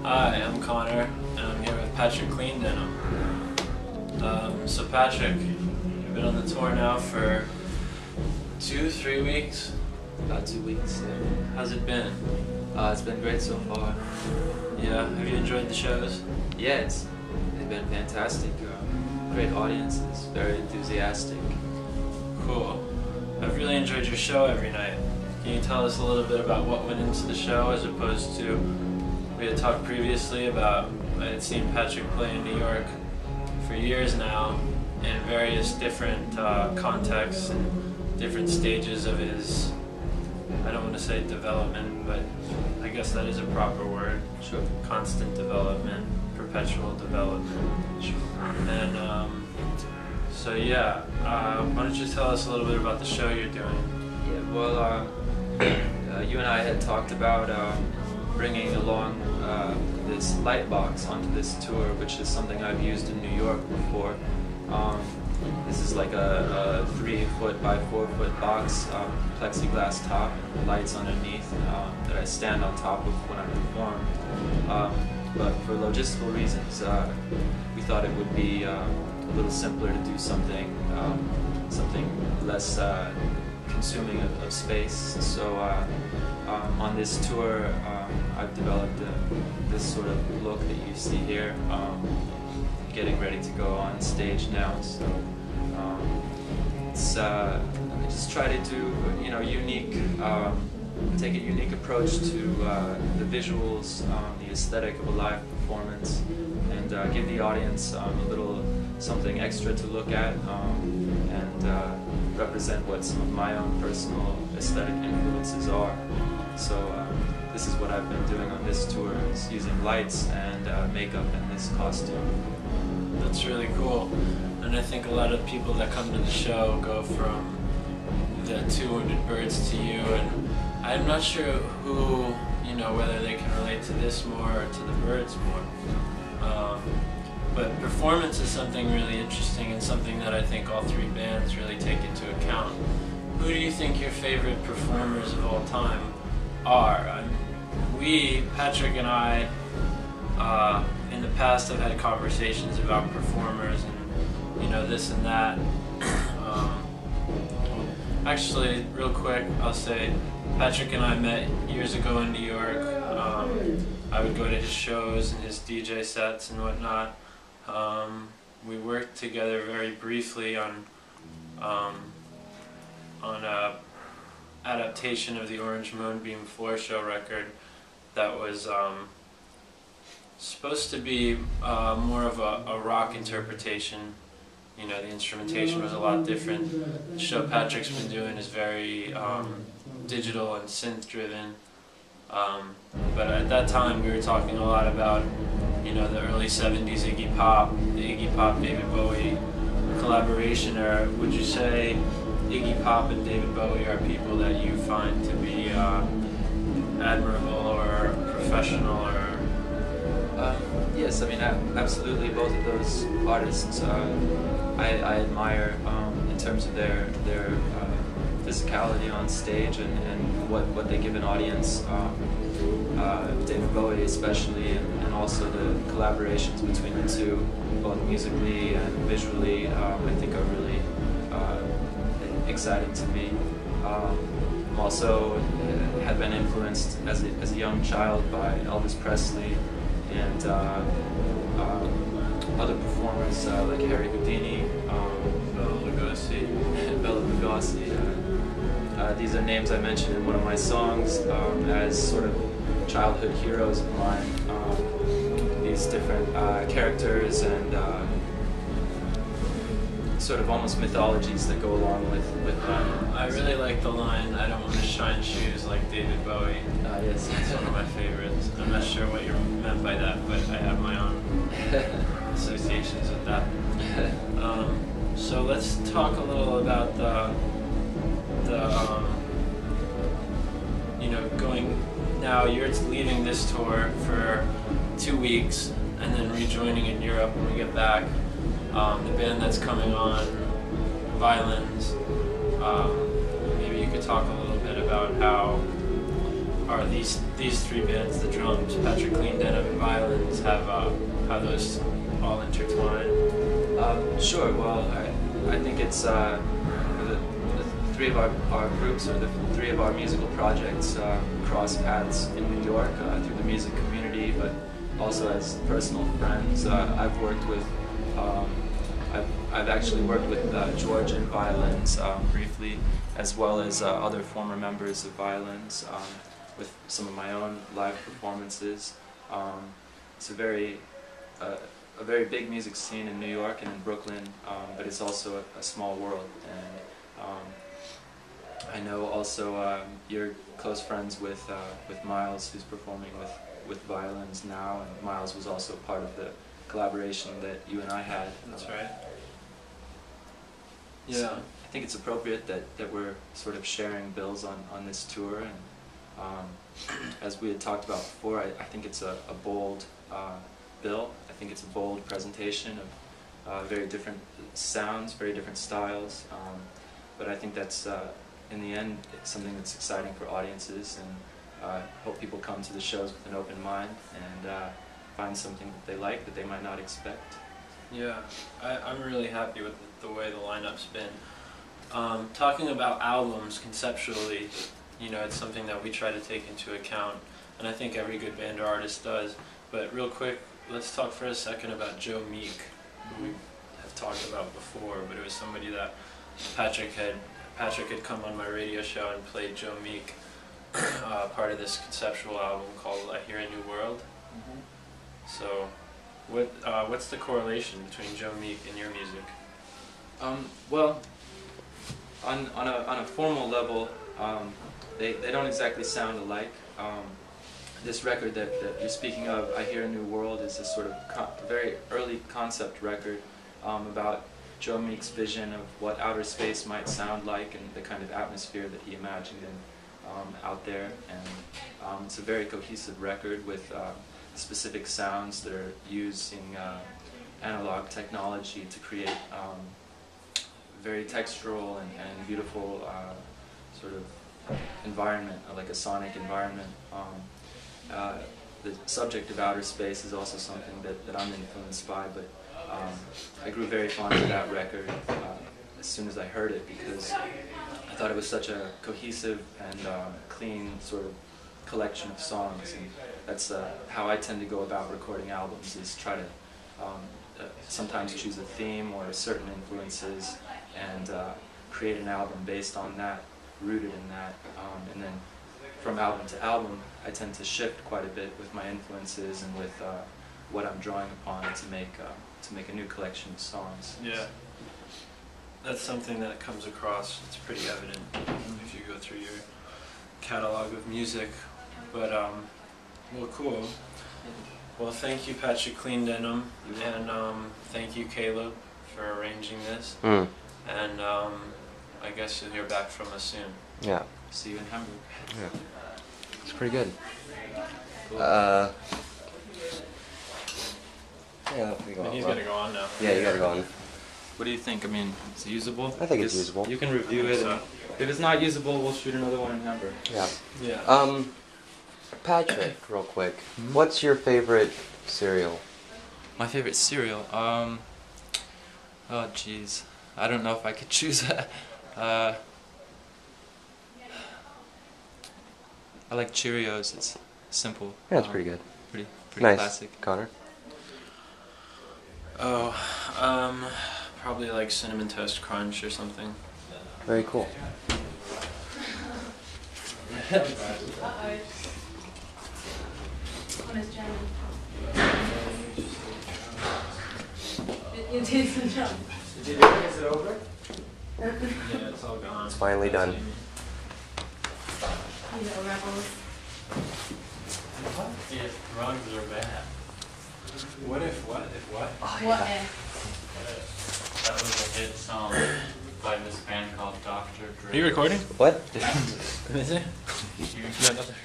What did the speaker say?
Hi, I'm Connor, and I'm here with Patrick Cleandenim. So Patrick, you've been on the tour now for 2-3 weeks? About 2 weeks, yeah. How's it been? It's been great so far. Yeah, have you enjoyed the shows? Yeah, it's been fantastic. Great audiences, very enthusiastic. Cool. I've really enjoyed your show every night. Can you tell us a little bit about what went into the show as opposed to, we had talked previously about, I had seen Patrick play in New York for years now in various different contexts and different stages of his, I don't want to say development, but I guess that is a proper word. Sure. Constant development, perpetual development. Sure. And so yeah, why don't you tell us a little bit about the show you're doing? Yeah, well, you and I had talked about bringing along this light box onto this tour, which is something I've used in New York before. This is like a 3-foot by 4-foot box, plexiglass top, lights underneath that I stand on top of when I perform. But for logistical reasons, we thought it would be a little simpler to do something less consuming of space. So on this tour, I've developed this sort of look that you see here. Getting ready to go on stage now, so I just try to do unique, take a unique approach to the visuals, the aesthetic of a live performance, and give the audience a little something extra to look at, and represent what some of my own personal aesthetic influences are. So this is what I've been doing on this tour, is using lights and makeup in this costume. That's really cool. And I think a lot of people that come to the show go from the 2 Wounded Birds to you, and I'm not sure who, whether they can relate to this more or to the Birds more. But performance is something really interesting and something that I think all 3 bands really take into account. Who do you think your favorite performers of all time are? Patrick and I, in the past have had conversations about performers and this and that. Actually, real quick, I'll say Patrick and I met years ago in New York. I would go to his shows and his DJ sets and whatnot. We worked together very briefly on a adaptation of the Orange Moonbeam Floor Show record that was supposed to be more of a rock interpretation. The instrumentation was a lot different. The show Patrick's been doing is very digital and synth driven. But at that time we were talking a lot about the early 70s Iggy Pop, the Iggy Pop David Bowie collaboration era. Would you say Iggy Pop and David Bowie are people that you find to be admirable or professional or? Yes, I mean absolutely. Both of those artists I admire in terms of their physicality on stage and what they give an audience. David Bowie especially, and also the collaborations between the two, both musically and visually, I think are really exciting to me. I'm also had been influenced as a young child by Elvis Presley and other performers like Harry Houdini, Bela Lugosi. These are names I mentioned in one of my songs as sort of childhood heroes of mine. These different characters and sort of almost mythologies that go along with them. I really like the line, "I don't want to shine shoes like David Bowie." Yes. It's one of my favorites. I'm not sure what you meant by that, but I have my own associations with that. So let's talk a little about the going, now you're leaving this tour for 2 weeks and then rejoining in Europe when we get back. The band that's coming on, Violins, maybe you could talk a little bit about are these three bands, the drums, Patrick Cleandenim and violins, have how those all intertwine? Sure. Well, I think it's the three of our groups, or the three of our musical projects, cross paths in New York through the music community, but also as personal friends. I've worked with, I've actually worked with George in violins briefly, as well as other former members of violins with some of my own live performances. It's a very big music scene in New York and in Brooklyn, but it's also a small world. And I know also you're close friends with Miles, who's performing with violins now, and Miles was also part of the collaboration that you and I had. That's right. Yeah. So I think it's appropriate that we're sort of sharing bills on this tour, and as we had talked about before, I think it's a bold bill. I think it's a bold presentation of very different sounds, very different styles, but I think that's in the end it's something that's exciting for audiences, and hope people come to the shows with an open mind and find something that they like that they might not expect. Yeah, I'm really happy with the way the lineup's been. Talking about albums conceptually, you know, it's something that we try to take into account, and I think every good band or artist does. But real quick, let's talk for a second about Joe Meek, who we have talked about before, but it was somebody that Patrick had come on my radio show and played Joe Meek, part of this conceptual album called I Hear a New World. Mm-hmm. So, what's the correlation between Joe Meek and your music? Well, on a formal level, they don't exactly sound alike. This record that you're speaking of, I Hear a New World, is a sort of very early concept record about Joe Meek's vision of what outer space might sound like and the kind of atmosphere that he imagined out there. And it's a very cohesive record with specific sounds that are using analog technology to create very textural and beautiful sort of environment, like a sonic environment. The subject of outer space is also something that I'm influenced by, but I grew very fond of that record as soon as I heard it, because I thought it was such a cohesive and clean sort of collection of songs, and that's how I tend to go about recording albums, is try to sometimes choose a theme or certain influences and create an album based on that, rooted in that, and then from album to album I tend to shift quite a bit with my influences and with what I'm drawing upon to make a new collection of songs. Yeah, that's something that comes across. It's pretty evident if you go through your catalog of music. But well, cool. Well, thank you, Patrick Cleandenim, and thank you, Caleb, for arranging this. And I guess you'll hear back from us soon. Yeah. See you in Hamburg. Yeah. It's pretty good. Cool. Yeah, we go And on. he's gonna go on now. Yeah, you gotta go on. What do you think? I mean, it's usable? I think it's usable. You can review it. So. And if it's not usable, we'll shoot another one in Hamburg. Yeah. Yeah. Patrick, real quick, what's your favorite cereal? My favorite cereal? Oh, jeez. I don't know if I could choose I like Cheerios. It's simple. Yeah, it's pretty good. Pretty Nice. classic. Connor? Oh, probably like Cinnamon Toast Crunch or something. Very cool. You did some job. Did you do it? Is it over? Yeah, it's all gone. It's finally done. You know, rebels. What if drugs are bad? What if what? If what? Oh, What yeah. if? That was a hit song by this band called Dr. Dre. Are you recording? What? Is it? You- No, nothing.